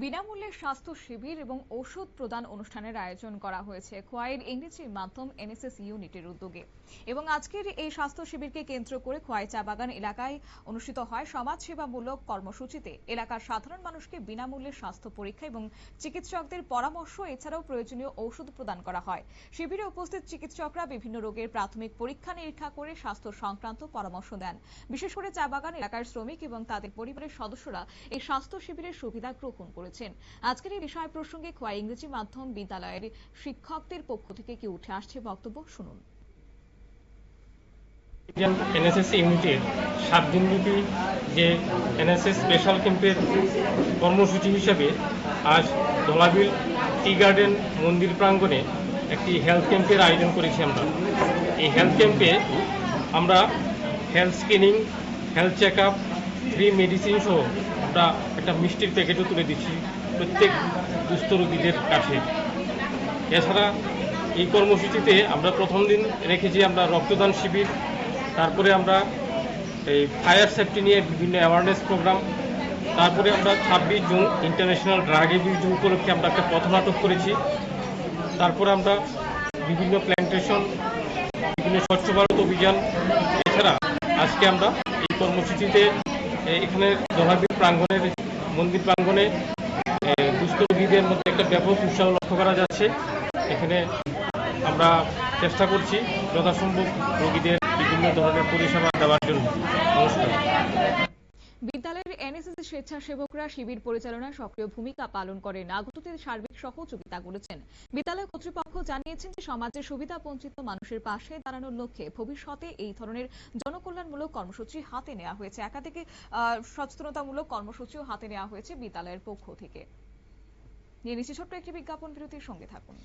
বিনামূল্যে স্বাস্থ্য শিবির এবং ওষুধ প্রদান অনুষ্ঠানের আয়োজন করা হয়েছে খোয়াইয়ের ইংরেজি মাধ্যম এনএসএস ইউনিটের উদ্যোগে এবং আজকের এই স্বাস্থ্য শিবিরকে কেন্দ্র করে খোয়াই চা বাগান এলাকায় অনুষ্ঠিত হয় সমাজসেবামূলক কর্মসূচিতে এলাকার সাধারণ মানুষকে বিনামূল্যে স্বাস্থ্য পরীক্ষা এবং চিকিৎসকদের পরামর্শ এছাড়াও প্রয়োজনীয় ওষুধ প্রদান করা হয়। শিবিরে উপস্থিত চিকিৎসকরা বিভিন্ন রোগের প্রাথমিক পরীক্ষা নিরীক্ষা করে স্বাস্থ্য সংক্রান্ত পরামর্শ দেন। বিশেষ করে চা বাগান এলাকার শ্রমিক এবং তাদের পরিবারের সদস্যরা এই স্বাস্থ্য শিবিরের সুবিধা গ্রহণ করেছেন। আজকের এই বিষয় প্রসঙ্গে খোয়াই ইংরেজি মাধ্যম বিদ্যালয়ের শিক্ষকদের পক্ষ থেকে কি উঠে আসছে বক্তব্য শুনুন। এনএসএস ইউনিটের 7 দিনব্যাপী যে এনএসএস স্পেশাল ক্যাম্পের কর্মসূচি হিসেবে আজ ধলাবিল টি গার্ডেন মন্দির প্রাঙ্গণে একটি হেলথ ক্যাম্পের আয়োজন করেছি আমরা। এই হেলথ ক্যাম্পে আমরা health screening, health check up, free medicine সহ আমরা একটা মিষ্টির প্যাকেটও তুলে দিচ্ছি প্রত্যেক দুস্থ রোগীদের কাছে। এছাড়া এই কর্মসূচিতে আমরা প্রথম দিন রেখেছি আমরা রক্তদান শিবির, তারপরে আমরা এই ফায়ার সেফটি নিয়ে বিভিন্ন অ্যাওয়ারনেস প্রোগ্রাম, তারপরে আমরা 26 June international drug abuse day উপলক্ষে আমরা একটা পথনাটক করেছি। তারপরে আমরা বিভিন্ন প্ল্যান্টেশন, বিভিন্ন স্বচ্ছ ভারত অভিযান, এছাড়া আজকে আমরা এই কর্মসূচিতে এখানে ধলাবিল প্রাঙ্গণের মন্দির প্রাঙ্গণে দুস্থ রোগীদের মধ্যে একটা ব্যাপক উৎসাহ লক্ষ্য করা যাচ্ছে। এখানে আমরা চেষ্টা করছি যথাসম্ভব রোগীদের বিভিন্ন ধরনের পরিষেবা দেওয়ার জন্য। নমস্কার। বিদ্যালয়ের এনএসএস স্বেচ্ছাসেবকরা শিবির পরিচালনায় সক্রিয় ভূমিকা পালন করেন, আগতদের সার্বিক সহযোগিতা করেছেন। বিদ্যালয় কর্তৃপক্ষ জানিয়েছেন যে সমাজের সুবিধা বঞ্চিত মানুষের পাশে দাঁড়ানোর লক্ষ্যে ভবিষ্যতে এই ধরনের জনকল্যাণমূলক কর্মসূচি হাতে নেওয়া হয়েছে। একাধিক সচেতনতামূলক কর্মসূচিও হাতে নেওয়া হয়েছে বিদ্যালয়ের পক্ষ থেকে। নিয়ে নিচ্ছি ছোট্ট একটি বিজ্ঞাপন বিরতির সঙ্গে থাকুন।